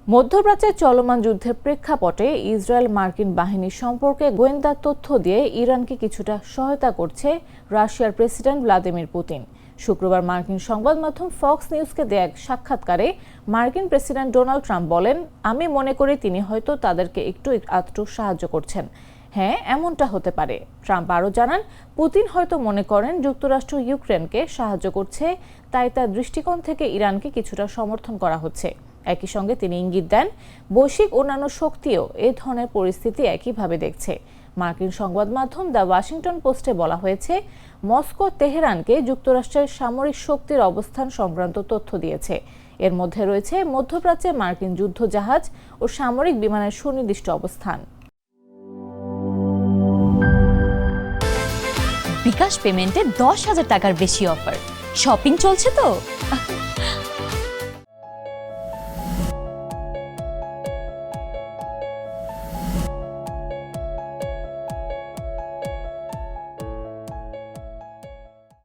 মধ্যপ্রাচ্যে চলমান যুদ্ধের প্রেক্ষাপটে ইসরায়েল মার্কিন বাহিনীর সম্পর্কে গোয়েন্দা তথ্য দিয়ে ইরানকে কিছুটা সহায়তা করছে রাশিয়ার প্রেসিডেন্ট ভ্লাদিমির পুতিন। শুক্রবার মার্কিন সংবাদ মাধ্যম ফক্স নিউজকে দেয়া এক সাক্ষাৎকারে মার্কিন প্রেসিডেন্ট ডোনাল্ড ট্রাম্প বলেন, আমি মনে করি তিনি হয়তো তাদেরকে একটু আধটু সাহায্য করছেন। হ্যাঁ, এমনটা হতে পারে। ট্রাম্প আরও জানান, পুতিন হয়তো মনে করেন যুক্তরাষ্ট্র ইউক্রেনকে সাহায্য করছে, তাই তার দৃষ্টিকোণ থেকে ইরানকে কিছুটা সমর্থন করা হচ্ছে। একই সঙ্গে তিনি ইঙ্গিত দেন, বৈশ্বিক অন্যান্য শক্তিও এ ধরনের পরিস্থিতি একইভাবে দেখছে। মার্কিন সংবাদ মাধ্যম দ্য ওয়াশিংটন পোস্টে বলা হয়েছে, মস্কো তেহরানকে যুক্তরাষ্ট্রের সামরিক শক্তির অবস্থান সংক্রান্ত তথ্য দিয়েছে। এর মধ্যে রয়েছে মধ্যপ্রাচ্যে মার্কিন যুদ্ধজাহাজ ও সামরিক বিমানের সুনির্দিষ্ট অবস্থান। বিকাশ পেমেন্টে 10,000 টাকার বেশি অফার। শপিং চলছে তো।